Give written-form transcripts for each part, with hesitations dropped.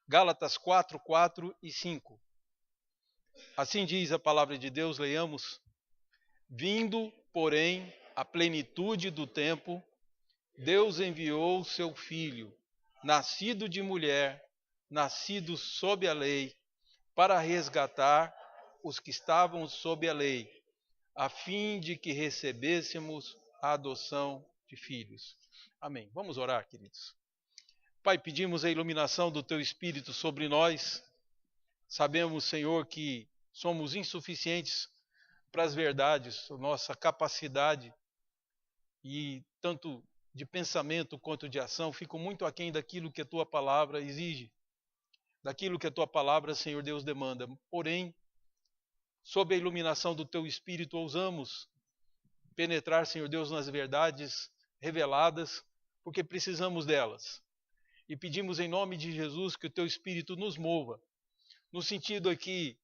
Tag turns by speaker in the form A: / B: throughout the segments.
A: Gálatas 4, 4 e 5. Assim diz a palavra de Deus, leiamos. Vindo, porém, a plenitude do tempo, Deus enviou seu Filho, nascido de mulher, nascido sob a lei, para resgatar os que estavam sob a lei, a fim de que recebêssemos a adoção de filhos. Amém. Vamos orar, queridos. Pai, pedimos a iluminação do Teu Espírito sobre nós. Sabemos, Senhor, que somos insuficientes para as verdades, nossa capacidade e tanto de pensamento quanto de ação fica muito aquém daquilo que a Tua palavra exige, daquilo que a Tua palavra, Senhor Deus, demanda. Porém, sob a iluminação do Teu Espírito, ousamos penetrar, Senhor Deus, nas verdades reveladas, porque precisamos delas. E pedimos em nome de Jesus que o Teu Espírito nos mova, no sentido aqui,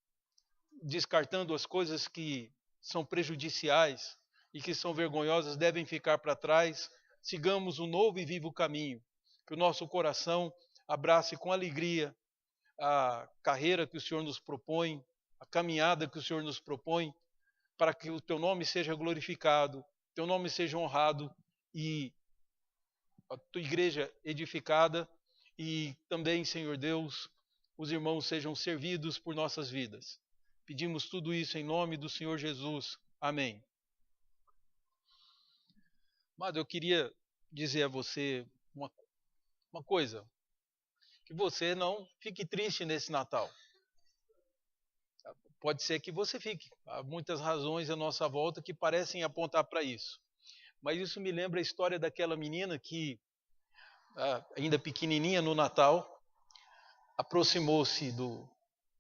A: descartando as coisas que são prejudiciais e que são vergonhosas, devem ficar para trás, sigamos um novo e vivo caminho, que o nosso coração abrace com alegria a carreira que o Senhor nos propõe, a caminhada que o Senhor nos propõe, para que o Teu nome seja glorificado, Teu nome seja honrado e a Tua igreja edificada e também, Senhor Deus, os irmãos sejam servidos por nossas vidas. Pedimos tudo isso em nome do Senhor Jesus. Amém. Amado, eu queria dizer a você uma coisa, que você não fique triste nesse Natal. Pode ser que você fique. Há muitas razões à nossa volta que parecem apontar para isso. Mas isso me lembra a história daquela menina que, ainda pequenininha no Natal, aproximou-se do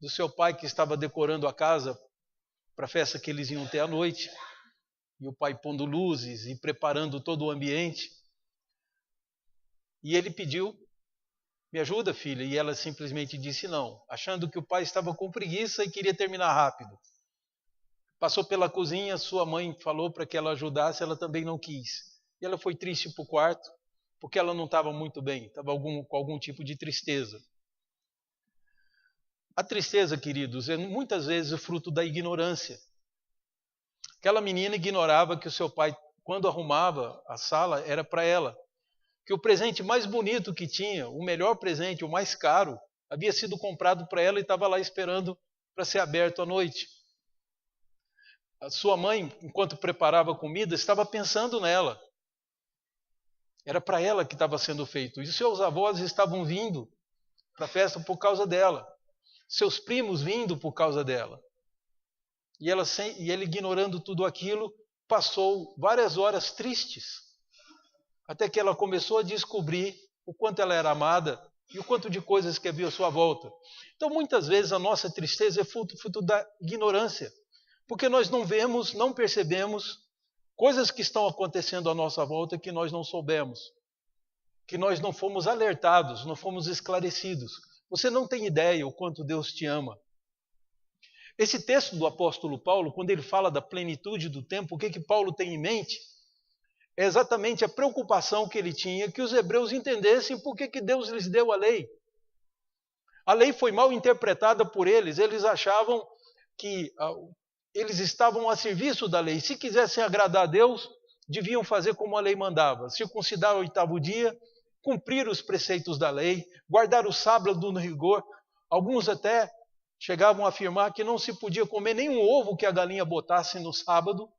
A: seu pai que estava decorando a casa para a festa que eles iam ter à noite. E o pai pondo luzes e preparando todo o ambiente. E ele pediu, me ajuda, filha? E ela simplesmente disse não, achando que o pai estava com preguiça e queria terminar rápido. Passou pela cozinha, sua mãe falou para que ela ajudasse, ela também não quis. E ela foi triste para o quarto, porque ela não estava muito bem, estava com algum tipo de tristeza. A tristeza, queridos, é muitas vezes o fruto da ignorância. Aquela menina ignorava que o seu pai, quando arrumava a sala, era para ela. Que o presente mais bonito que tinha, o melhor presente, o mais caro, havia sido comprado para ela e estava lá esperando para ser aberto à noite. A sua mãe, enquanto preparava a comida, estava pensando nela. Era para ela que estava sendo feito. E seus avós estavam vindo para a festa por causa dela. Seus primos vindo por causa dela. E ele, ignorando tudo aquilo, passou várias horas tristes. Até que ela começou a descobrir o quanto ela era amada e o quanto de coisas que havia à sua volta. Então, muitas vezes, a nossa tristeza é fruto da ignorância. Porque nós não vemos, não percebemos coisas que estão acontecendo à nossa volta que nós não soubemos. Que nós não fomos alertados, não fomos esclarecidos. Você não tem ideia o quanto Deus te ama. Esse texto do apóstolo Paulo, quando ele fala da plenitude do tempo, o que Paulo tem em mente? É exatamente a preocupação que ele tinha que os hebreus entendessem por que Deus lhes deu a lei. A lei foi mal interpretada por eles. Eles achavam que eles estavam a serviço da lei. Se quisessem agradar a Deus, deviam fazer como a lei mandava. Circuncidar o 8º dia, cumprir os preceitos da lei, guardar o sábado no rigor. Alguns até chegavam a afirmar que não se podia comer nenhum ovo que a galinha botasse no sábado.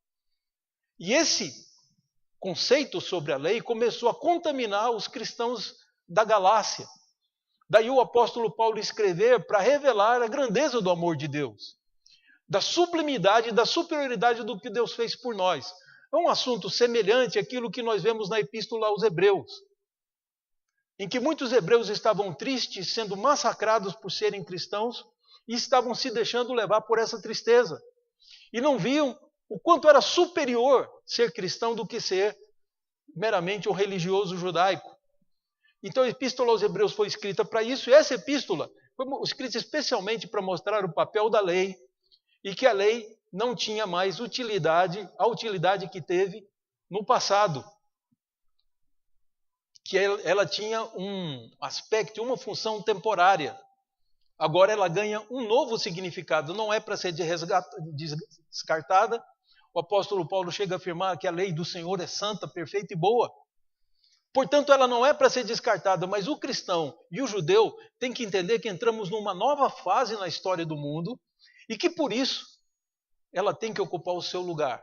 A: E esse conceito sobre a lei começou a contaminar os cristãos da Galácia. Daí o apóstolo Paulo escrever para revelar a grandeza do amor de Deus, da sublimidade, da superioridade do que Deus fez por nós. É um assunto semelhante àquilo que nós vemos na epístola aos Hebreus, em que muitos hebreus estavam tristes, sendo massacrados por serem cristãos, e estavam se deixando levar por essa tristeza. E não viam o quanto era superior ser cristão do que ser meramente um religioso judaico. Então a epístola aos Hebreus foi escrita para isso, e essa epístola foi escrita especialmente para mostrar o papel da lei, e que a lei não tinha mais a utilidade que teve no passado. Que ela tinha um aspecto, uma função temporária. agora ela ganha um novo significado, não é para ser descartada. O apóstolo Paulo chega a afirmar que a lei do Senhor é santa, perfeita e boa. Portanto, ela não é para ser descartada, mas o cristão e o judeu têm que entender que entramos numa nova fase na história do mundo e que, por isso, ela tem que ocupar o seu lugar.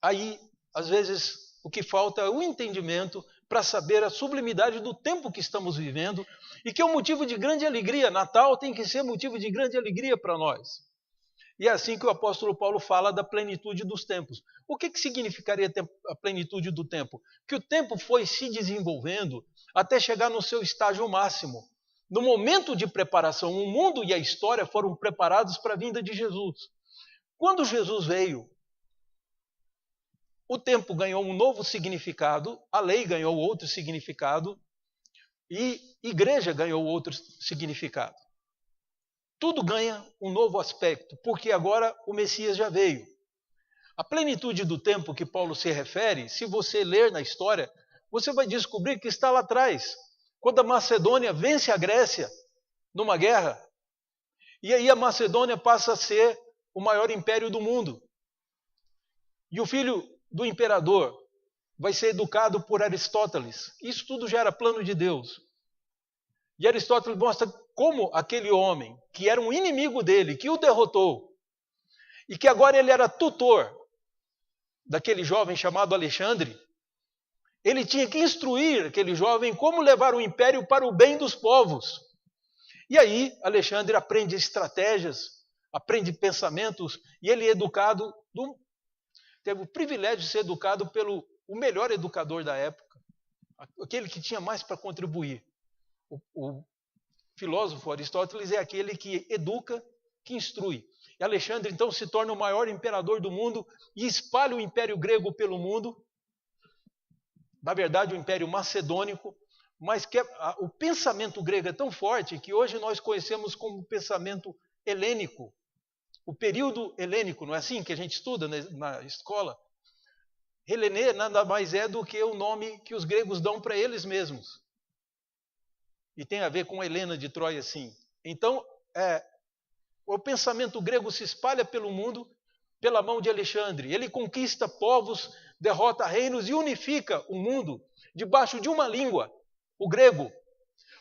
A: Aí, às vezes, o que falta é o entendimento para saber a sublimidade do tempo que estamos vivendo e que é um motivo de grande alegria. Natal tem que ser motivo de grande alegria para nós. E é assim que o apóstolo Paulo fala da plenitude dos tempos. O que significaria a plenitude do tempo? Que o tempo foi se desenvolvendo até chegar no seu estágio máximo. No momento de preparação, o mundo e a história foram preparados para a vinda de Jesus. Quando Jesus veio, o tempo ganhou um novo significado, a lei ganhou outro significado e igreja ganhou outro significado. Tudo ganha um novo aspecto, porque agora o Messias já veio. A plenitude do tempo que Paulo se refere, se você ler na história, você vai descobrir que está lá atrás, quando a Macedônia vence a Grécia numa guerra, e aí a Macedônia passa a ser o maior império do mundo. E o filho do imperador vai ser educado por Aristóteles. Isso tudo já era plano de Deus. E Aristóteles mostra como aquele homem, que era um inimigo dele, que o derrotou, e que agora ele era tutor daquele jovem chamado Alexandre, ele tinha que instruir aquele jovem como levar o império para o bem dos povos. E aí Alexandre aprende estratégias, aprende pensamentos, e ele é educado, teve o privilégio de ser educado pelo o melhor educador da época, aquele que tinha mais para contribuir. O filósofo Aristóteles é aquele que educa, que instrui. E Alexandre, então, se torna o maior imperador do mundo e espalha o Império Grego pelo mundo. Na verdade, o Império Macedônico, mas que o pensamento grego é tão forte que hoje nós conhecemos como pensamento helênico. O período helênico, não é assim que a gente estuda na escola? Helené nada mais é do que o nome que os gregos dão para eles mesmos. E tem a ver com Helena de Troia, sim. Então, o pensamento grego se espalha pelo mundo pela mão de Alexandre. Ele conquista povos, derrota reinos e unifica o mundo debaixo de uma língua, o grego.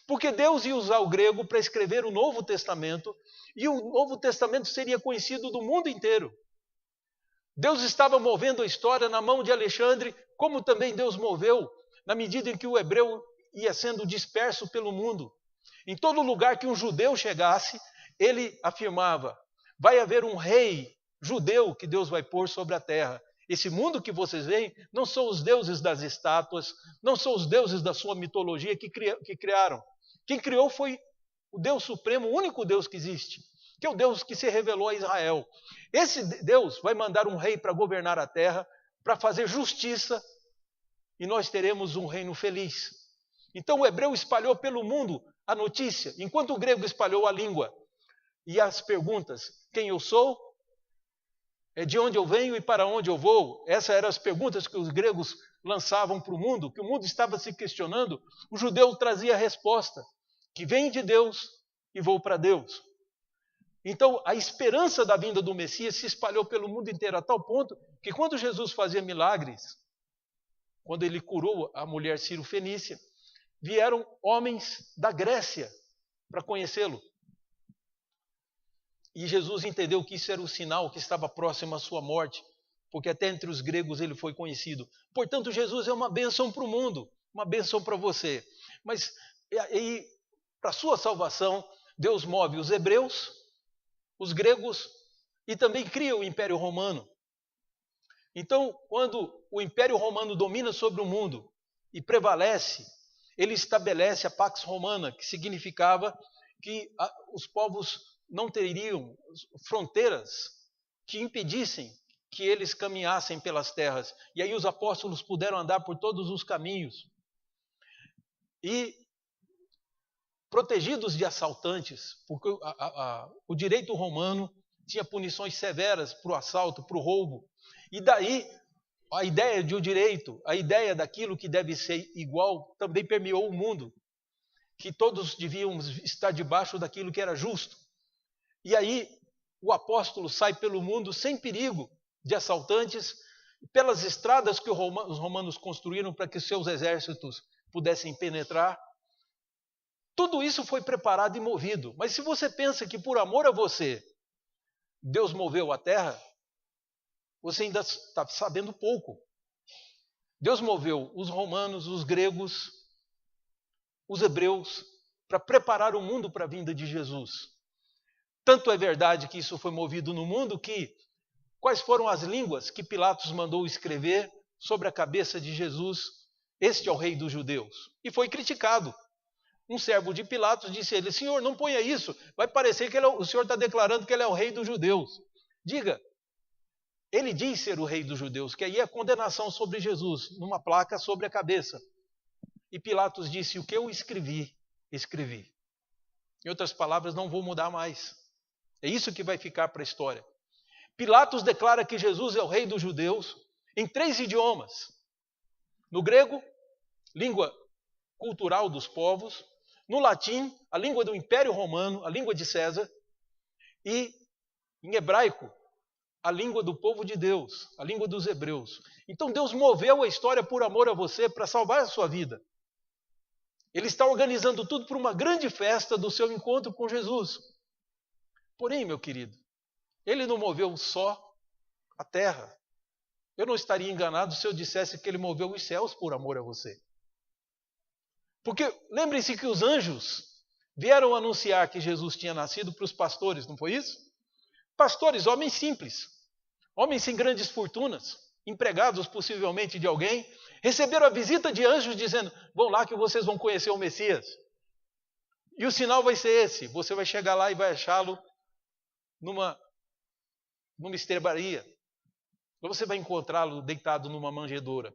A: Porque Deus ia usar o grego para escrever o Novo Testamento, e o Novo Testamento seria conhecido do mundo inteiro. Deus estava movendo a história na mão de Alexandre, como também Deus moveu na medida em que o hebreu ia sendo disperso pelo mundo. Em todo lugar que um judeu chegasse, ele afirmava: vai haver um rei judeu que Deus vai pôr sobre a terra. Esse mundo que vocês veem não são os deuses das estátuas, não são os deuses da sua mitologia que criaram. Quem criou foi o Deus Supremo, o único Deus que existe, que é o Deus que se revelou a Israel. Esse Deus vai mandar um rei para governar a terra, para fazer justiça, e nós teremos um reino feliz. Então o hebreu espalhou pelo mundo a notícia, enquanto o grego espalhou a língua. E as perguntas: quem eu sou? De onde eu venho e para onde eu vou? Essas eram as perguntas que os gregos lançavam para o mundo, que o mundo estava se questionando. O judeu trazia a resposta, que vem de Deus e vou para Deus. Então a esperança da vinda do Messias se espalhou pelo mundo inteiro, a tal ponto que quando Jesus fazia milagres, quando ele curou a mulher Ciro-Fenícia, vieram homens da Grécia para conhecê-lo. E Jesus entendeu que isso era o sinal que estava próximo à sua morte, porque até entre os gregos ele foi conhecido. Portanto, Jesus é uma bênção para o mundo, uma bênção para você. Mas para a sua salvação, Deus move os hebreus, os gregos e também cria o Império Romano. Então, quando o Império Romano domina sobre o mundo e prevalece, ele estabelece a Pax Romana, que significava que os povos não teriam fronteiras que impedissem que eles caminhassem pelas terras. E aí os apóstolos puderam andar por todos os caminhos. E protegidos de assaltantes, porque o direito romano tinha punições severas para o assalto, para o roubo. E daí a ideia de um direito, a ideia daquilo que deve ser igual, também permeou o mundo. que todos deviam estar debaixo daquilo que era justo. E aí o apóstolo sai pelo mundo sem perigo de assaltantes, pelas estradas que os romanos construíram para que seus exércitos pudessem penetrar. Tudo isso foi preparado e movido. Mas se você pensa que por amor a você, Deus moveu a terra, você ainda está sabendo pouco. Deus moveu os romanos, os gregos, os hebreus, para preparar o mundo para a vinda de Jesus. Tanto é verdade que isso foi movido no mundo que quais foram as línguas que Pilatos mandou escrever sobre a cabeça de Jesus? Este é o rei dos judeus. E foi criticado. Um servo de Pilatos disse a ele: Senhor, não ponha isso, vai parecer que o Senhor está declarando que ele é o rei dos judeus. Diga, ele diz ser o rei dos judeus, que aí é condenação sobre Jesus, numa placa sobre a cabeça. E Pilatos disse: o que eu escrevi, escrevi. Em outras palavras, não vou mudar mais. É isso que vai ficar para a história. Pilatos declara que Jesus é o rei dos judeus em 3 idiomas. No grego, língua cultural dos povos. No latim, a língua do Império Romano, a língua de César. E em hebraico, a língua do povo de Deus, a língua dos hebreus. Então Deus moveu a história por amor a você para salvar a sua vida. Ele está organizando tudo para uma grande festa do seu encontro com Jesus. Porém, meu querido, ele não moveu só a terra. Eu não estaria enganado se eu dissesse que ele moveu os céus por amor a você. Porque lembrem-se que os anjos vieram anunciar que Jesus tinha nascido para os pastores, não foi isso? Pastores, homens simples, homens sem grandes fortunas, empregados possivelmente de alguém, receberam a visita de anjos dizendo: vão lá que vocês vão conhecer o Messias. E o sinal vai ser esse: você vai chegar lá e vai achá-lo numa estrebaria. Ou você vai encontrá-lo deitado numa manjedoura.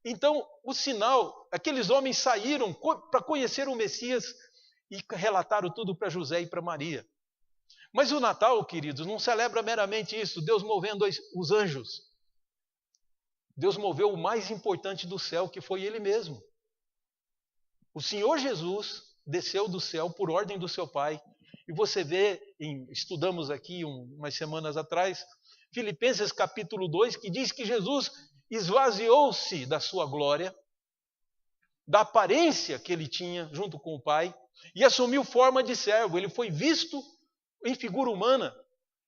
A: Então, o sinal, aqueles homens saíram para conhecer o Messias e relataram tudo para José e para Maria. Mas o Natal, queridos, não celebra meramente isso, Deus movendo os anjos. Deus moveu o mais importante do céu, que foi Ele mesmo. O Senhor Jesus desceu do céu por ordem do seu Pai. E você vê, estudamos aqui umas semanas atrás, Filipenses capítulo 2, que diz que Jesus esvaziou-se da sua glória, da aparência que ele tinha junto com o Pai, e assumiu forma de servo. Ele foi visto em figura humana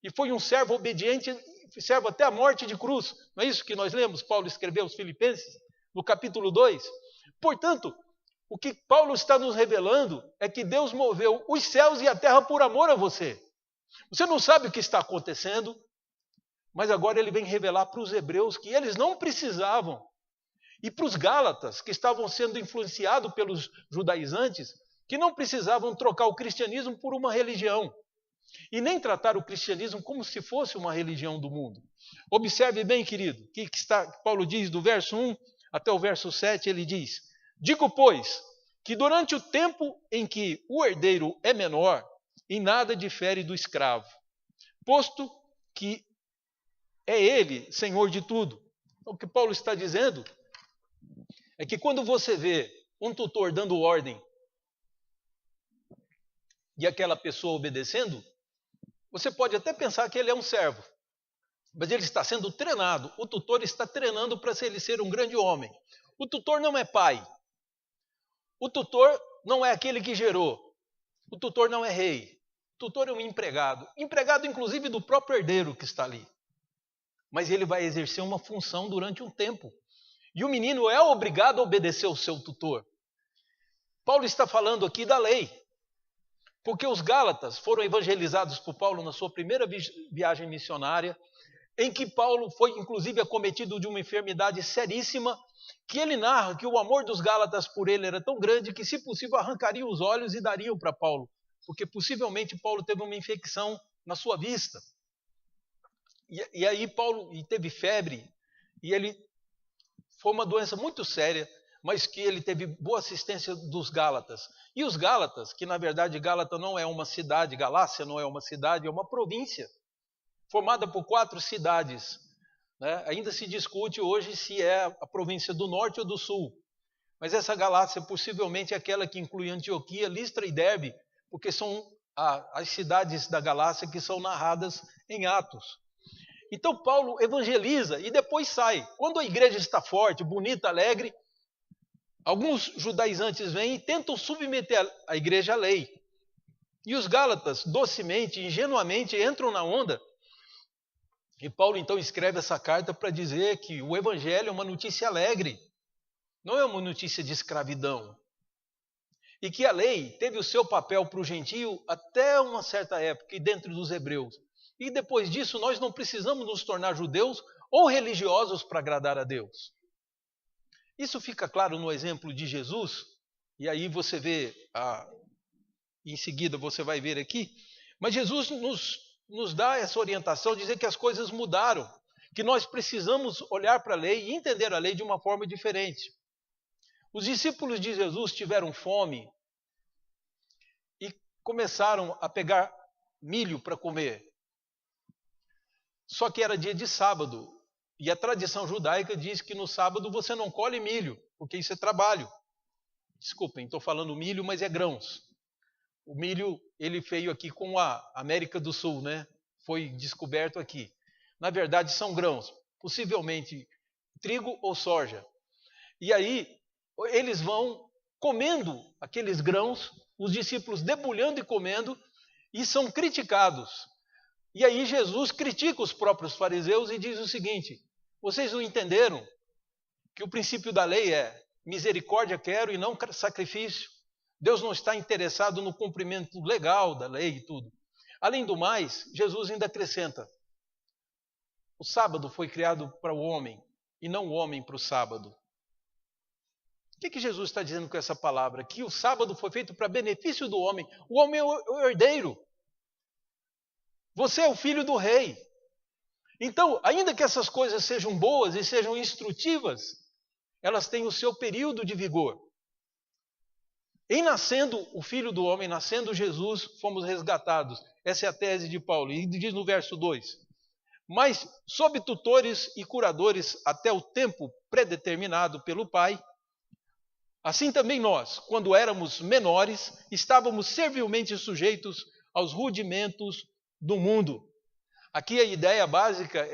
A: e foi um servo obediente, servo até a morte de cruz. Não é isso que nós lemos? Paulo escreveu aos Filipenses, no capítulo 2. Portanto, o que Paulo está nos revelando é que Deus moveu os céus e a terra por amor a você. Você não sabe o que está acontecendo, mas agora ele vem revelar para os hebreus que eles não precisavam, e para os gálatas, que estavam sendo influenciados pelos judaizantes, que não precisavam trocar o cristianismo por uma religião, e nem tratar o cristianismo como se fosse uma religião do mundo. Observe bem, querido, o que Paulo diz do verso 1 até o verso 7, ele diz: digo, pois, que durante o tempo em que o herdeiro é menor, em nada difere do escravo, posto que é ele senhor de tudo. Então, o que Paulo está dizendo é que quando você vê um tutor dando ordem e aquela pessoa obedecendo, você pode até pensar que ele é um servo, mas ele está sendo treinado. O tutor está treinando para ele ser um grande homem. O tutor não é pai. O tutor não é aquele que gerou. O tutor não é rei. O tutor é um empregado. Empregado, inclusive, do próprio herdeiro que está ali. Mas ele vai exercer uma função durante um tempo. E o menino é obrigado a obedecer ao seu tutor. Paulo está falando aqui da lei. Porque os gálatas foram evangelizados por Paulo na sua primeira viagem missionária, em que Paulo foi, inclusive, acometido de uma enfermidade seríssima, que ele narra que o amor dos gálatas por ele era tão grande que, se possível, arrancariam os olhos e dariam para Paulo, porque possivelmente Paulo teve uma infecção na sua vista. E aí Paulo teve febre, e ele foi uma doença muito séria, mas que ele teve boa assistência dos gálatas. E os gálatas, que na verdade Gálata não é uma cidade, Galácia não é uma cidade, é uma província, formada por 4 cidades. Né? Ainda se discute hoje se é a província do norte ou do sul. Mas essa Galácia possivelmente é aquela que inclui Antioquia, Listra e Derbe, porque são as cidades da Galácia que são narradas em Atos. Então Paulo evangeliza e depois sai. Quando a igreja está forte, bonita, alegre, alguns judaizantes vêm e tentam submeter a igreja à lei. E os gálatas, docemente, ingenuamente, entram na onda. E Paulo então escreve essa carta para dizer que o evangelho é uma notícia alegre, não é uma notícia de escravidão. E que a lei teve o seu papel para o gentio até uma certa época, e dentro dos hebreus. E depois disso, nós não precisamos nos tornar judeus ou religiosos para agradar a Deus. Isso fica claro no exemplo de Jesus, e aí você vê, em seguida você vai ver aqui, mas Jesus nos dá essa orientação, dizer que as coisas mudaram, que nós precisamos olhar para a lei e entender a lei de uma forma diferente. Os discípulos de Jesus tiveram fome e começaram a pegar milho para comer. Só que era dia de sábado, e a tradição judaica diz que no sábado você não colhe milho, porque isso é trabalho. Desculpem, estou falando milho, mas é grãos. O milho, ele veio aqui com a América do Sul, né? Foi descoberto aqui. Na verdade, são grãos, possivelmente trigo ou soja. E aí, eles vão comendo aqueles grãos, os discípulos debulhando e comendo, e são criticados. E aí Jesus critica os próprios fariseus e diz o seguinte: vocês não entenderam que o princípio da lei é misericórdia quero e não sacrifício? Deus não está interessado no cumprimento legal da lei e tudo. Além do mais, Jesus ainda acrescenta: o sábado foi criado para o homem e não o homem para o sábado. O que Jesus está dizendo com essa palavra? Que o sábado foi feito para benefício do homem. O homem é o herdeiro. Você é o filho do rei. Então, ainda que essas coisas sejam boas e sejam instrutivas, elas têm o seu período de vigor. Em nascendo o Filho do Homem, nascendo Jesus, fomos resgatados. Essa é a tese de Paulo. E diz no verso 2: mas sob tutores e curadores até o tempo predeterminado pelo Pai, assim também nós, quando éramos menores, estávamos servilmente sujeitos aos rudimentos do mundo. Aqui a ideia básica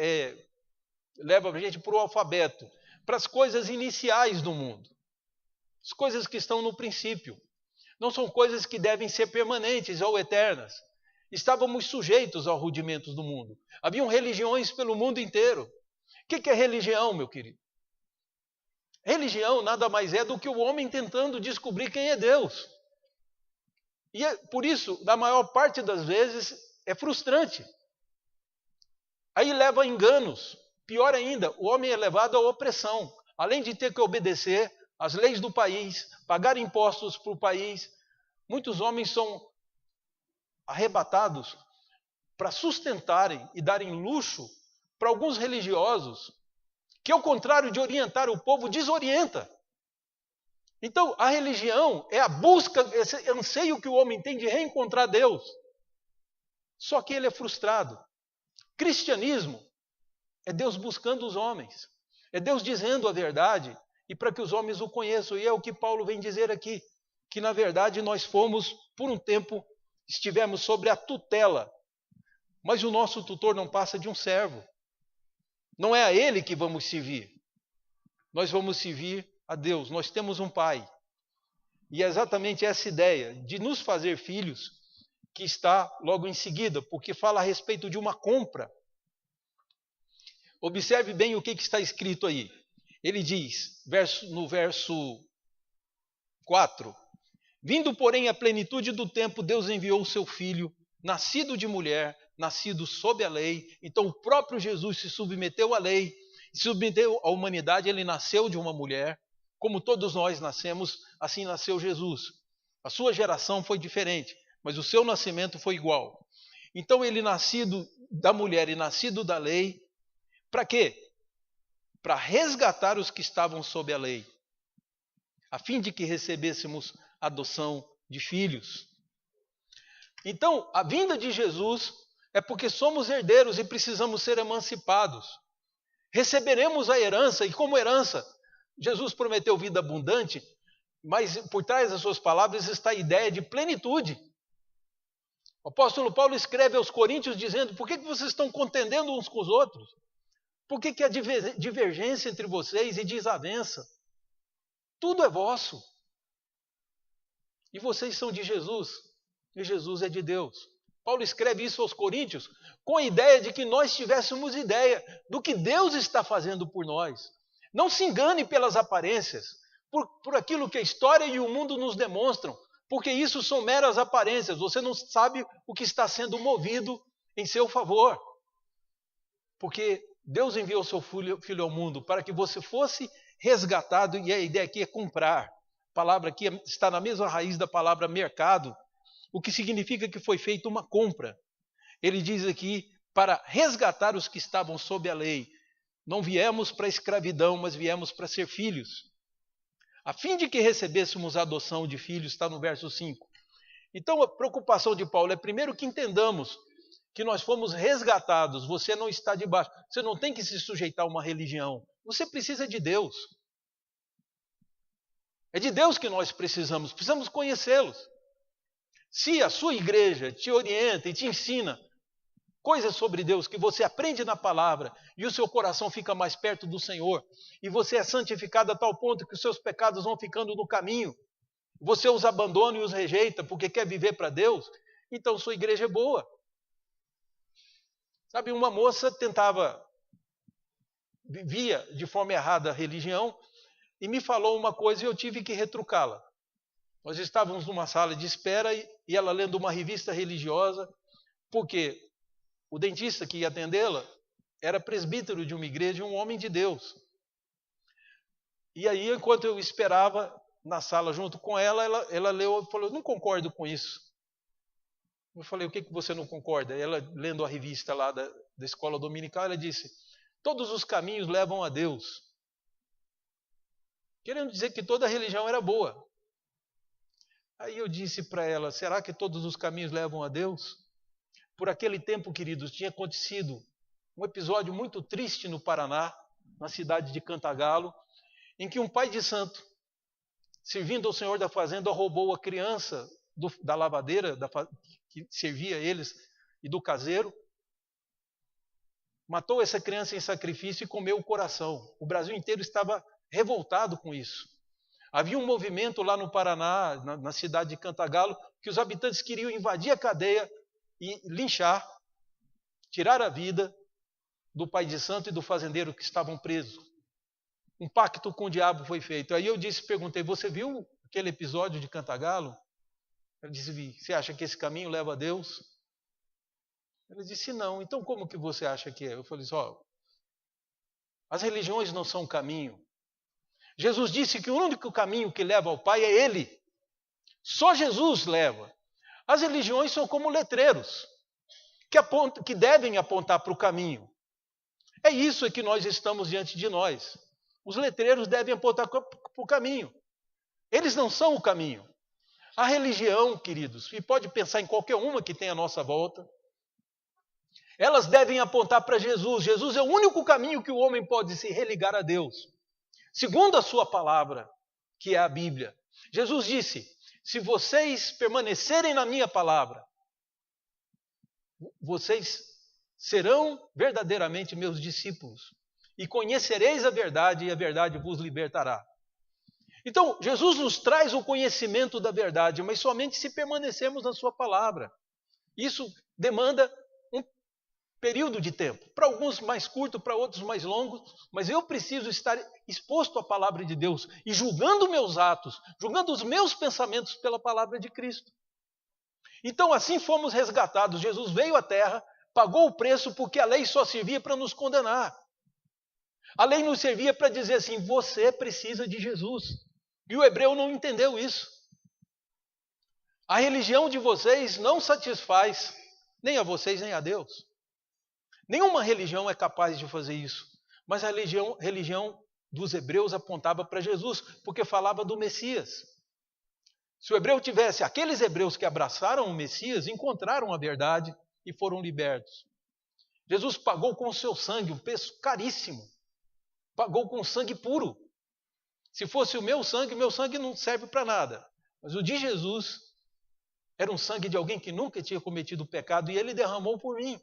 A: leva a gente para o alfabeto, para as coisas iniciais do mundo. As coisas que estão no princípio. Não são coisas que devem ser permanentes ou eternas. Estávamos sujeitos aos rudimentos do mundo. Haviam religiões pelo mundo inteiro. O que é religião, meu querido? Religião nada mais é do que o homem tentando descobrir quem é Deus. E por isso, na maior parte das vezes, é frustrante. Aí leva a enganos. Pior ainda, o homem é levado à opressão. Além de ter que obedecer às leis do país, pagar impostos para o país, muitos homens são arrebatados para sustentarem e darem luxo para alguns religiosos, que ao contrário de orientar o povo, desorienta. Então, a religião é a busca, esse anseio que o homem tem de reencontrar Deus. Só que ele é frustrado. Cristianismo é Deus buscando os homens. É Deus dizendo a verdade e para que os homens o conheçam. E é o que Paulo vem dizer aqui, que na verdade nós fomos, por um tempo, estivemos sobre a tutela. Mas o nosso tutor não passa de um servo. Não é a ele que vamos servir. Nós vamos servir a Deus. Nós temos um Pai. E é exatamente essa ideia de nos fazer filhos que está logo em seguida, porque fala a respeito de uma compra. Observe bem o que está escrito aí. Ele diz, no verso 4, vindo, porém, à plenitude do tempo, Deus enviou o seu Filho, nascido de mulher, nascido sob a lei. Então o próprio Jesus se submeteu à lei, se submeteu à humanidade, ele nasceu de uma mulher, como todos nós nascemos, assim nasceu Jesus. A sua geração foi diferente, mas o seu nascimento foi igual. Então ele nascido da mulher e nascido da lei, para quê? Para resgatar os que estavam sob a lei, a fim de que recebêssemos adoção de filhos. Então, a vinda de Jesus é porque somos herdeiros e precisamos ser emancipados. Receberemos a herança, e como herança, Jesus prometeu vida abundante, mas por trás das suas palavras está a ideia de plenitude. O apóstolo Paulo escreve aos Coríntios dizendo: por que vocês estão contendendo uns com os outros? Por que há divergência entre vocês e desavença? Tudo é vosso. E vocês são de Jesus, e Jesus é de Deus. Paulo escreve isso aos Coríntios com a ideia de que nós tivéssemos ideia do que Deus está fazendo por nós. Não se engane pelas aparências, por aquilo que a história e o mundo nos demonstram, porque isso são meras aparências. Você não sabe o que está sendo movido em seu favor. Porque Deus enviou seu filho ao mundo para que você fosse resgatado, e a ideia aqui é comprar. A palavra aqui está na mesma raiz da palavra mercado, o que significa que foi feita uma compra. Ele diz aqui, para resgatar os que estavam sob a lei. Não viemos para a escravidão, mas viemos para ser filhos. A fim de que recebêssemos a adoção de filhos, está no verso 5. Então a preocupação de Paulo é primeiro que entendamos que nós fomos resgatados. Você não está debaixo, você não tem que se sujeitar a uma religião. Você precisa de Deus. É de Deus que nós precisamos conhecê-los. Se a sua igreja te orienta e te ensina coisas sobre Deus, que você aprende na palavra, e o seu coração fica mais perto do Senhor, e você é santificado a tal ponto que os seus pecados vão ficando no caminho, você os abandona e os rejeita porque quer viver para Deus, então sua igreja é boa. Sabe, uma moça vivia de forma errada a religião, e me falou uma coisa e eu tive que retrucá-la. Nós estávamos numa sala de espera e ela lendo uma revista religiosa, porque o dentista que ia atendê-la era presbítero de uma igreja, um homem de Deus. E aí, enquanto eu esperava na sala junto com ela, ela leu e falou: eu não concordo com isso. Eu falei: o que você não concorda? Ela, lendo a revista lá da escola dominical, ela disse: todos os caminhos levam a Deus. Querendo dizer que toda religião era boa. Aí eu disse para ela: será que todos os caminhos levam a Deus? Por aquele tempo, queridos, tinha acontecido um episódio muito triste no Paraná, na cidade de Cantagalo, em que um pai de santo, servindo ao senhor da fazenda, roubou a criança da lavadeira que servia eles e do caseiro, matou essa criança em sacrifício e comeu o coração. O Brasil inteiro estava revoltado com isso. Havia um movimento lá no Paraná, na cidade de Cantagalo, que os habitantes queriam invadir a cadeia e linchar, tirar a vida do pai de santo e do fazendeiro que estavam presos. Um pacto com o diabo foi feito. Aí eu perguntei: você viu aquele episódio de Cantagalo? Ele disse: vi. Você acha que esse caminho leva a Deus? Ele disse: não. Então como que você acha que é? Eu falei: as religiões não são um caminho. Jesus disse que o único caminho que leva ao Pai é Ele. Só Jesus leva. As religiões são como letreiros, que devem apontar para o caminho. É isso que nós estamos diante de nós. Os letreiros devem apontar para o caminho. Eles não são o caminho. A religião, queridos, e pode pensar em qualquer uma que tem à nossa volta, elas devem apontar para Jesus. Jesus é o único caminho que o homem pode se religar a Deus, segundo a sua palavra, que é a Bíblia. Jesus disse: se vocês permanecerem na minha palavra, vocês serão verdadeiramente meus discípulos, e conhecereis a verdade, e a verdade vos libertará. Então, Jesus nos traz o conhecimento da verdade, mas somente se permanecermos na sua palavra. Isso demanda um período de tempo, para alguns mais curto, para outros mais longos, mas eu preciso estar exposto à palavra de Deus e julgando meus atos, julgando os meus pensamentos pela palavra de Cristo. Então assim fomos resgatados. Jesus veio à terra, pagou o preço, porque a lei só servia para nos condenar. A lei nos servia para dizer assim: você precisa de Jesus. E o hebreu não entendeu isso. A religião de vocês não satisfaz nem a vocês nem a Deus. Nenhuma religião é capaz de fazer isso. Mas a religião dos hebreus apontava para Jesus, porque falava do Messias. Se o hebreu tivesse, aqueles hebreus que abraçaram o Messias, encontraram a verdade e foram libertos. Jesus pagou com o seu sangue, um preço caríssimo. Pagou com sangue puro. Se fosse o meu sangue não serve para nada. Mas o de Jesus era um sangue de alguém que nunca tinha cometido pecado e ele derramou por mim.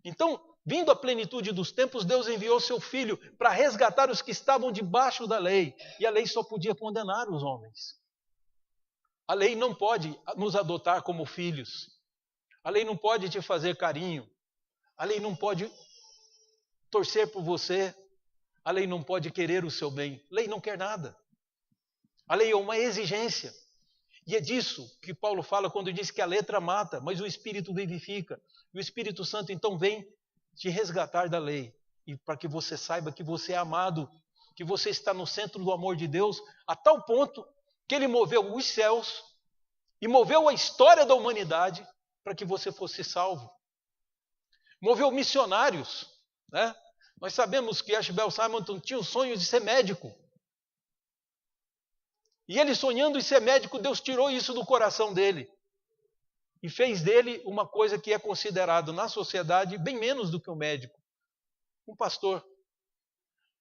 A: Então, vindo a plenitude dos tempos, Deus enviou seu Filho para resgatar os que estavam debaixo da lei. E a lei só podia condenar os homens. A lei não pode nos adotar como filhos. A lei não pode te fazer carinho. A lei não pode torcer por você. A lei não pode querer o seu bem. A lei não quer nada. A lei é uma exigência. E é disso que Paulo fala quando diz que a letra mata, mas o Espírito vivifica. E o Espírito Santo então vem te resgatar da lei. E para que você saiba que você é amado, que você está no centro do amor de Deus, a tal ponto que ele moveu os céus e moveu a história da humanidade para que você fosse salvo. Moveu missionários, né? Nós sabemos que Ashbel Simonton tinha o sonho de ser médico. E ele sonhando em ser médico, Deus tirou isso do coração dele. E fez dele uma coisa que é considerado na sociedade bem menos do que um médico. Um pastor.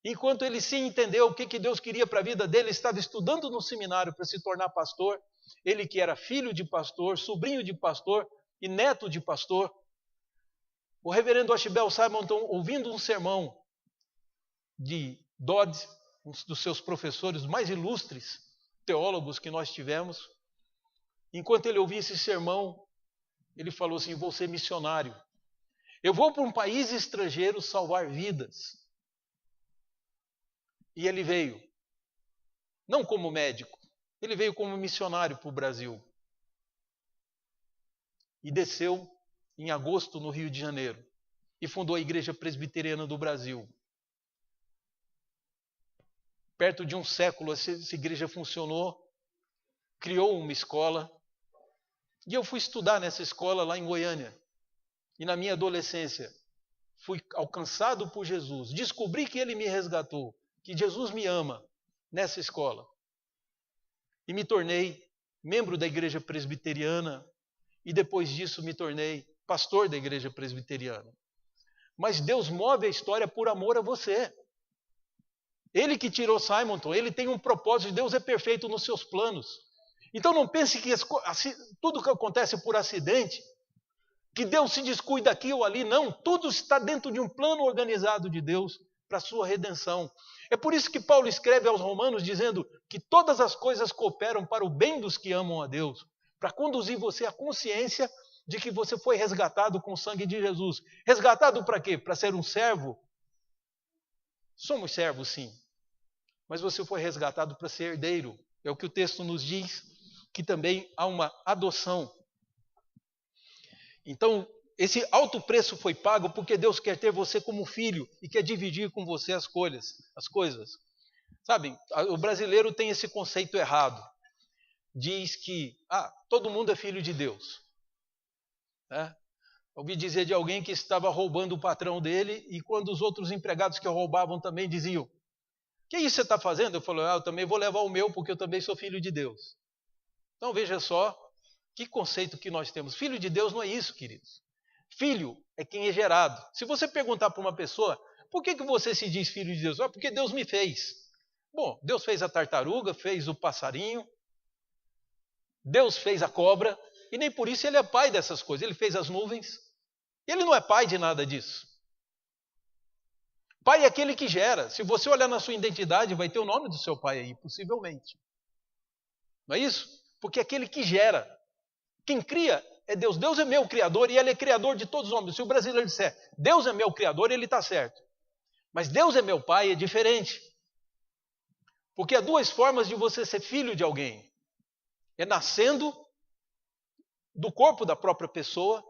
A: Enquanto ele sim entendeu o que Deus queria para a vida dele, estava estudando no seminário para se tornar pastor. Ele que era filho de pastor, sobrinho de pastor e neto de pastor. O reverendo Ashbel Simonton, ouvindo um sermão de Dodd, um dos seus professores mais ilustres, teólogos que nós tivemos, enquanto ele ouvia esse sermão, ele falou assim: vou ser missionário. Eu vou para um país estrangeiro salvar vidas. E ele veio, não como médico, ele veio como missionário para o Brasil. E desceu em agosto no Rio de Janeiro e fundou a Igreja Presbiteriana do Brasil. Perto de um século essa igreja funcionou, criou uma escola. E eu fui estudar nessa escola lá em Goiânia. E na minha adolescência fui alcançado por Jesus. Descobri que Ele me resgatou, que Jesus me ama nessa escola. E me tornei membro da Igreja Presbiteriana. E depois disso me tornei pastor da Igreja Presbiteriana. Mas Deus move a história por amor a você. Ele que tirou Simonton, ele tem um propósito. Deus é perfeito nos seus planos. Então não pense que tudo que acontece por acidente, que Deus se descuida aqui ou ali. Não, tudo está dentro de um plano organizado de Deus para a sua redenção. É por isso que Paulo escreve aos Romanos dizendo que todas as coisas cooperam para o bem dos que amam a Deus, para conduzir você à consciência de que você foi resgatado com o sangue de Jesus. Resgatado para quê? Para ser um servo? Somos servos, sim. Mas você foi resgatado para ser herdeiro. É o que o texto nos diz, que também há uma adoção. Então, esse alto preço foi pago porque Deus quer ter você como filho e quer dividir com você as coisas. Sabe, o brasileiro tem esse conceito errado. Diz que todo mundo é filho de Deus. Né? Ouvi dizer de alguém que estava roubando o patrão dele e quando os outros empregados que roubavam também diziam: que isso você está fazendo? Eu falei: eu também vou levar o meu porque eu também sou filho de Deus. Então veja só que conceito que nós temos. Filho de Deus não é isso, queridos. Filho é quem é gerado. Se você perguntar para uma pessoa: por que você se diz filho de Deus? Porque Deus me fez. Bom, Deus fez a tartaruga, fez o passarinho, Deus fez a cobra, e nem por isso ele é pai dessas coisas. Ele fez as nuvens. Ele não é pai de nada disso. Pai é aquele que gera. Se você olhar na sua identidade, vai ter o nome do seu pai aí, possivelmente. Não é isso? Porque é aquele que gera. Quem cria é Deus. Deus é meu criador e Ele é criador de todos os homens. Se o brasileiro disser, Deus é meu criador, ele está certo. Mas Deus é meu pai é diferente. Porque há duas formas de você ser filho de alguém. É nascendo do corpo da própria pessoa.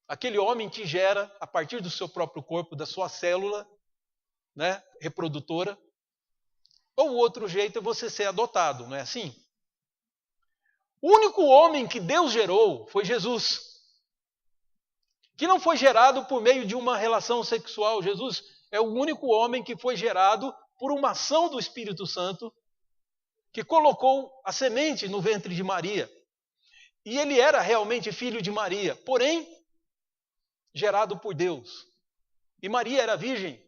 A: Aquele homem que gera a partir do seu próprio corpo, da sua célula, né, reprodutora. Ou o outro jeito é você ser adotado, não é assim? O único homem que Deus gerou foi Jesus, que não foi gerado por meio de uma relação sexual. Jesus é o único homem que foi gerado por uma ação do Espírito Santo, que colocou a semente no ventre de Maria. E ele era realmente filho de Maria, porém, gerado por Deus. E Maria era virgem,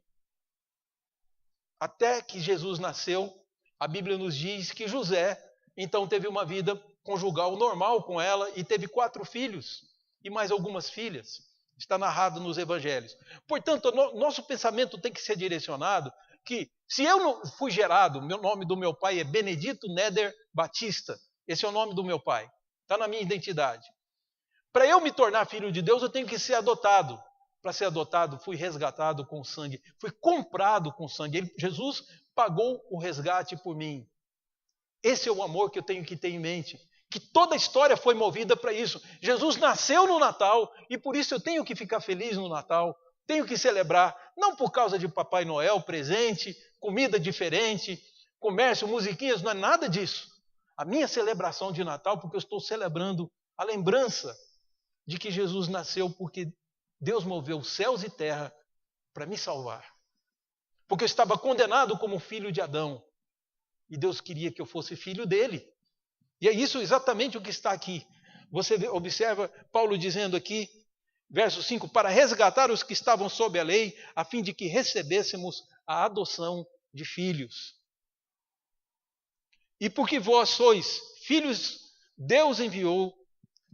A: até que Jesus nasceu a Bíblia nos diz que José, então, teve uma vida conjugal normal com ela e teve 4 filhos e mais algumas filhas. Está narrado nos evangelhos. Portanto, nosso pensamento tem que ser direcionado que, se eu não fui gerado, o nome do meu pai é Benedito Néder Batista. Esse é o nome do meu pai. Está na minha identidade. Para eu me tornar filho de Deus, eu tenho que ser adotado. Para ser adotado, fui resgatado com sangue. Fui comprado com sangue. Jesus pagou o resgate por mim. Esse é o amor que eu tenho que ter em mente. Que toda a história foi movida para isso. Jesus nasceu no Natal e por isso eu tenho que ficar feliz no Natal. Tenho que celebrar, não por causa de Papai Noel, presente, comida diferente, comércio, musiquinhas, não é nada disso. A minha celebração de Natal, porque eu estou celebrando a lembrança de que Jesus nasceu porque Deus moveu céus e terra para me salvar. Porque eu estava condenado como filho de Adão. E Deus queria que eu fosse filho dele. E é isso exatamente o que está aqui. Você observa Paulo dizendo aqui, verso 5, para resgatar os que estavam sob a lei, a fim de que recebêssemos a adoção de filhos. E porque vós sois filhos, Deus enviou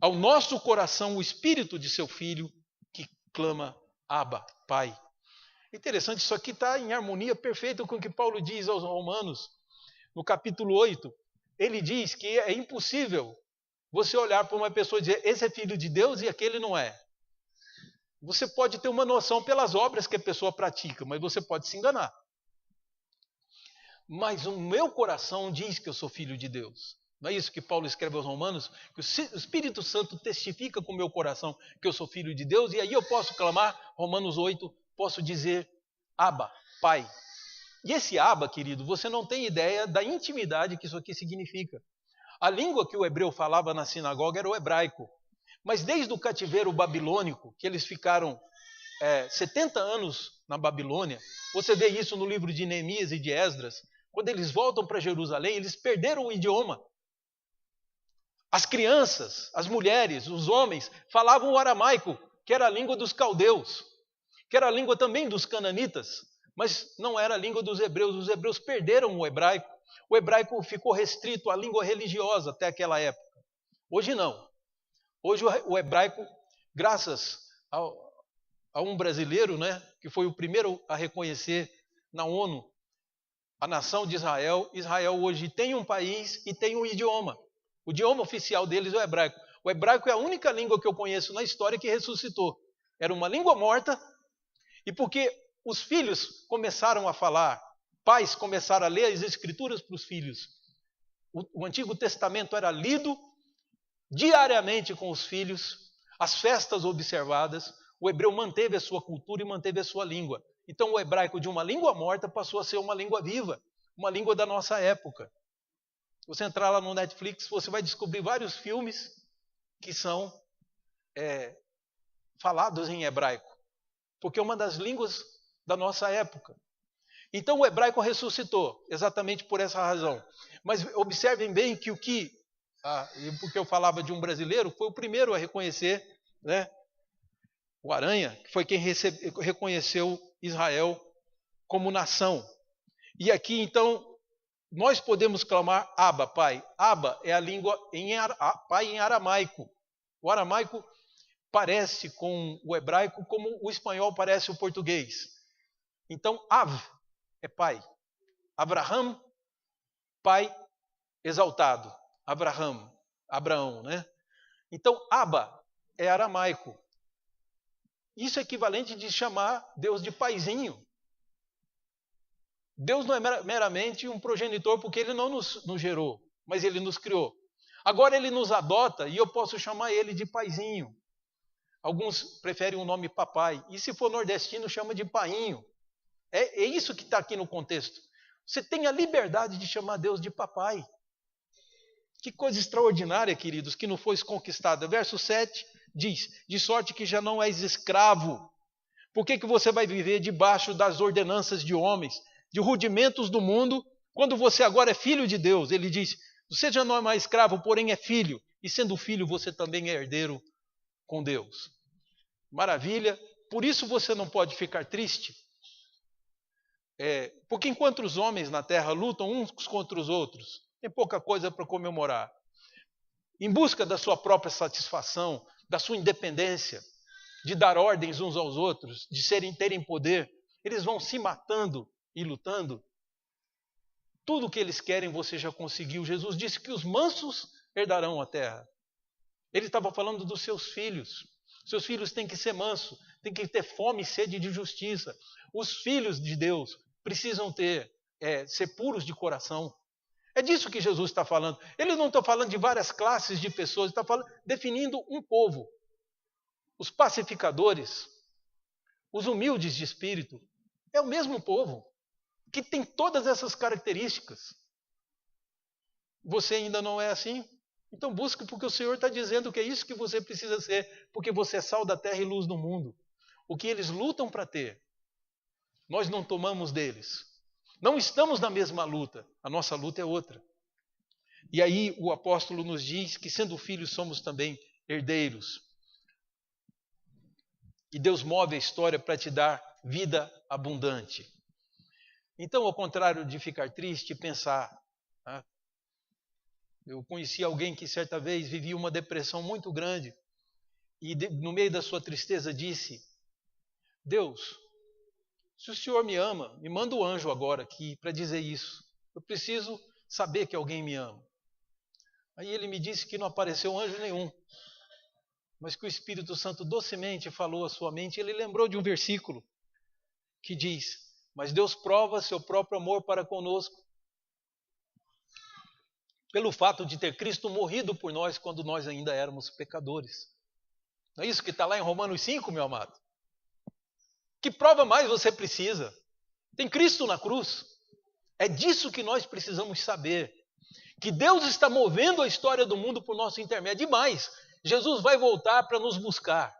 A: ao nosso coração o espírito de seu filho, que clama, Abba, Pai. Interessante, isso aqui está em harmonia perfeita com o que Paulo diz aos Romanos, no capítulo 8. Ele diz que é impossível você olhar para uma pessoa e dizer, esse é filho de Deus e aquele não é. Você pode ter uma noção pelas obras que a pessoa pratica, mas você pode se enganar. Mas o meu coração diz que eu sou filho de Deus. Não é isso que Paulo escreve aos Romanos? Que o Espírito Santo testifica com o meu coração que eu sou filho de Deus, e aí eu posso clamar, Romanos 8, posso dizer, Abba, Pai. E esse Abba, querido, você não tem ideia da intimidade que isso aqui significa. A língua que o hebreu falava na sinagoga era o hebraico. Mas desde o cativeiro babilônico, que eles ficaram 70 anos na Babilônia, você vê isso no livro de Neemias e de Esdras, quando eles voltam para Jerusalém, eles perderam o idioma. As crianças, as mulheres, os homens falavam o aramaico, que era a língua dos caldeus, que era a língua também dos cananitas, mas não era a língua dos hebreus. Os hebreus perderam o hebraico. O hebraico ficou restrito à língua religiosa até aquela época. Hoje não. Hoje o hebraico, graças a um brasileiro, né, que foi o primeiro a reconhecer na ONU a nação de Israel, Israel hoje tem um país e tem um idioma. O idioma oficial deles é o hebraico. O hebraico é a única língua que eu conheço na história que ressuscitou. Era uma língua morta, e porque os filhos começaram a falar, pais começaram a ler as escrituras para os filhos. O Antigo Testamento era lido diariamente com os filhos, as festas observadas, o hebreu manteve a sua cultura e manteve a sua língua. Então o hebraico de uma língua morta passou a ser uma língua viva, uma língua da nossa época. Se você entrar lá no Netflix, você vai descobrir vários filmes que são falados em hebraico, porque é uma das línguas da nossa época. Então o hebraico ressuscitou, exatamente por essa razão. Mas observem bem que porque eu falava de um brasileiro, foi o primeiro a reconhecer, né, o Aranha, que foi quem reconheceu Israel como nação. E aqui, então, nós podemos clamar Abba, Pai. Abba é a língua pai em aramaico. O aramaico parece com o hebraico como o espanhol parece o português. Então, Av é pai. Abraham, pai exaltado. Abraão, né? Então, Abba é aramaico. Isso é equivalente de chamar Deus de paizinho. Deus não é meramente um progenitor porque Ele não nos gerou, mas Ele nos criou. Agora Ele nos adota e eu posso chamar Ele de paizinho. Alguns preferem o nome papai. E se for nordestino, chama de painho. É isso que está aqui no contexto. Você tem a liberdade de chamar Deus de papai. Que coisa extraordinária, queridos, que não foi conquistada. Verso 7 diz, de sorte que já não és escravo. Por que você vai viver debaixo das ordenanças de homens, de rudimentos do mundo, quando você agora é filho de Deus? Ele diz, você já não é mais escravo, porém é filho. E sendo filho, você também é herdeiro com Deus. Maravilha. Por isso você não pode ficar triste. Porque enquanto os homens na terra lutam uns contra os outros, tem pouca coisa para comemorar. Em busca da sua própria satisfação, da sua independência, de dar ordens uns aos outros, de terem poder, eles vão se matando e lutando. Tudo o que eles querem você já conseguiu. Jesus disse que os mansos herdarão a terra. Ele estava falando dos seus filhos. Seus filhos têm que ser mansos, têm que ter fome e sede de justiça. Os filhos de Deus precisam ser puros de coração. É disso que Jesus está falando. Ele não está falando de várias classes de pessoas, ele está definindo um povo. Os pacificadores, os humildes de espírito, é o mesmo povo que tem todas essas características. Você ainda não é assim? Então busque, porque o Senhor está dizendo que é isso que você precisa ser, porque você é sal da terra e luz do mundo. O que eles lutam para ter, nós não tomamos deles. Não estamos na mesma luta, a nossa luta é outra. E aí o apóstolo nos diz que sendo filhos somos também herdeiros. E Deus move a história para te dar vida abundante. Então, ao contrário de ficar triste e pensar, eu conheci alguém que certa vez vivia uma depressão muito grande e no meio da sua tristeza disse: Deus, se o Senhor me ama, me manda um anjo agora aqui para dizer isso. Eu preciso saber que alguém me ama. Aí ele me disse que não apareceu anjo nenhum, mas que o Espírito Santo docemente falou à sua mente. Ele lembrou de um versículo que diz: mas Deus prova seu próprio amor para conosco pelo fato de ter Cristo morrido por nós quando nós ainda éramos pecadores. Não é isso que está lá em Romanos 5, meu amado? Que prova mais você precisa? Tem Cristo na cruz. É disso que nós precisamos saber. Que Deus está movendo a história do mundo por nosso intermédio. E mais, Jesus vai voltar para nos buscar.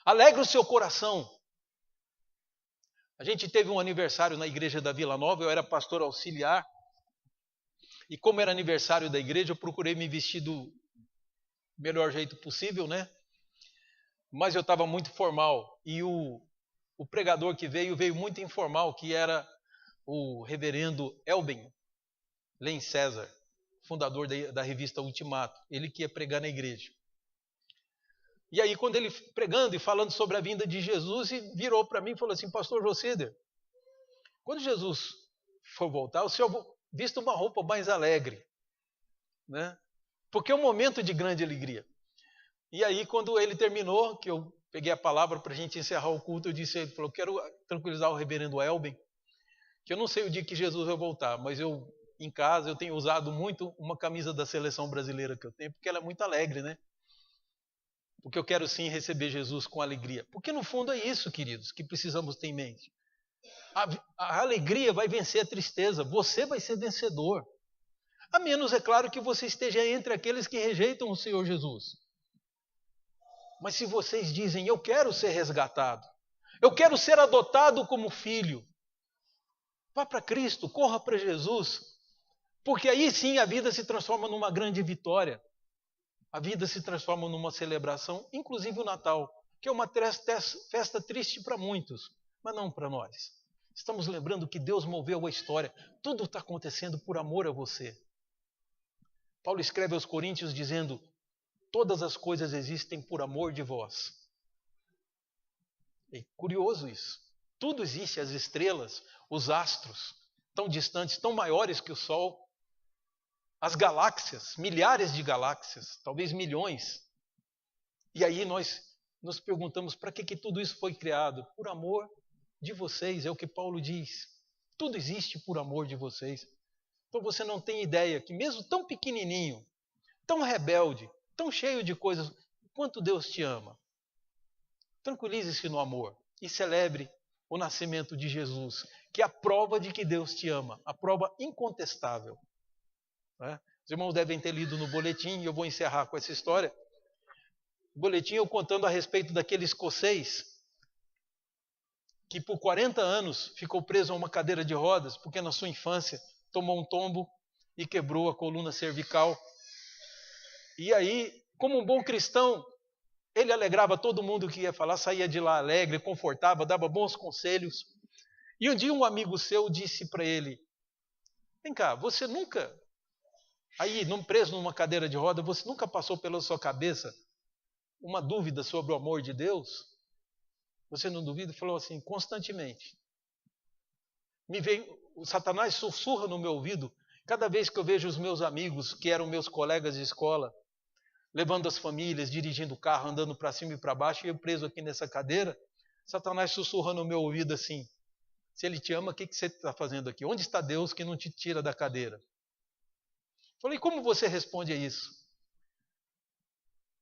A: Alegre o seu coração. A gente teve um aniversário na igreja da Vila Nova, eu era pastor auxiliar. E como era aniversário da igreja, eu procurei me vestir do melhor jeito possível, né? Mas eu estava muito formal. E o pregador que veio muito informal, que era o reverendo Elben Len César, fundador da revista Ultimato. Ele que ia pregar na igreja. E aí, quando ele pregando e falando sobre a vinda de Jesus, ele virou para mim e falou assim: pastor Josider, quando Jesus for voltar, o senhor vista uma roupa mais alegre, né? Porque é um momento de grande alegria. E aí, quando ele terminou, que eu peguei a palavra para a gente encerrar o culto, eu disse, ele falou: quero tranquilizar o reverendo Elben, que eu não sei o dia que Jesus vai voltar, mas eu, em casa, eu tenho usado muito uma camisa da seleção brasileira que eu tenho, porque ela é muito alegre, né? Porque eu quero sim receber Jesus com alegria. Porque no fundo é isso, queridos, que precisamos ter em mente. A alegria vai vencer a tristeza. Você vai ser vencedor. A menos, é claro, que você esteja entre aqueles que rejeitam o Senhor Jesus. Mas se vocês dizem: eu quero ser resgatado, eu quero ser adotado como filho, vá para Cristo, corra para Jesus. Porque aí sim a vida se transforma numa grande vitória. A vida se transforma numa celebração, inclusive o Natal, que é uma festa triste para muitos, mas não para nós. Estamos lembrando que Deus moveu a história. Tudo está acontecendo por amor a você. Paulo escreve aos Coríntios dizendo: todas as coisas existem por amor de vós. É curioso isso. Tudo existe, as estrelas, os astros, tão distantes, tão maiores que o Sol. As galáxias, milhares de galáxias, talvez milhões. E aí nós nos perguntamos: para que tudo isso foi criado? Por amor de vocês, é o que Paulo diz. Tudo existe por amor de vocês. Então você não tem ideia que mesmo tão pequenininho, tão rebelde, tão cheio de coisas, quanto Deus te ama. Tranquilize-se no amor e celebre o nascimento de Jesus, que é a prova de que Deus te ama, a prova incontestável. Os irmãos devem ter lido no boletim, e eu vou encerrar com essa história. O boletim eu contando a respeito daquele escocês que por 40 anos ficou preso a uma cadeira de rodas, porque na sua infância tomou um tombo e quebrou a coluna cervical. E aí, como um bom cristão, ele alegrava todo mundo que ia falar, saía de lá alegre, confortava, dava bons conselhos. E um dia um amigo seu disse para ele: vem cá, você nunca, aí preso numa cadeira de roda, você nunca passou pela sua cabeça uma dúvida sobre o amor de Deus? Você não duvida? Ele falou assim: constantemente. O Satanás sussurra no meu ouvido cada vez que eu vejo os meus amigos, que eram meus colegas de escola, levando as famílias, dirigindo o carro, andando para cima e para baixo, e eu preso aqui nessa cadeira. Satanás sussurra no meu ouvido assim: se ele te ama, o que você está fazendo aqui? Onde está Deus que não te tira da cadeira? Falei: como você responde a isso?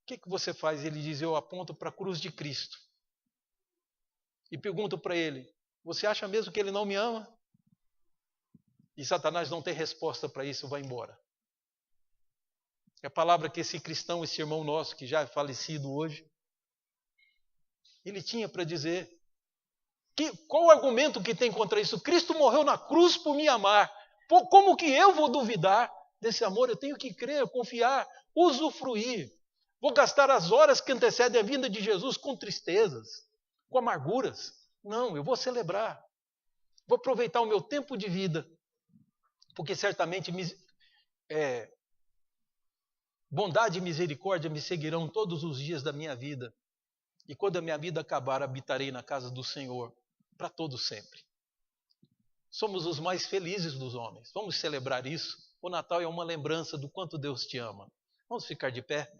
A: O que você faz? Ele diz: eu aponto para a cruz de Cristo e pergunto para ele: você acha mesmo que ele não me ama? E Satanás não tem resposta para isso, vai embora. É a palavra que esse cristão, esse irmão nosso, que já é falecido hoje, ele tinha para dizer. Qual o argumento que tem contra isso? Cristo morreu na cruz por me amar. Como que eu vou duvidar desse amor? Eu tenho que crer, confiar, usufruir. Vou gastar as horas que antecedem a vinda de Jesus com tristezas, com amarguras. Não, eu vou celebrar. Vou aproveitar o meu tempo de vida, porque certamente bondade e misericórdia me seguirão todos os dias da minha vida. E quando a minha vida acabar, habitarei na casa do Senhor para todo sempre. Somos os mais felizes dos homens. Vamos celebrar isso. O Natal é uma lembrança do quanto Deus te ama. Vamos ficar de pé?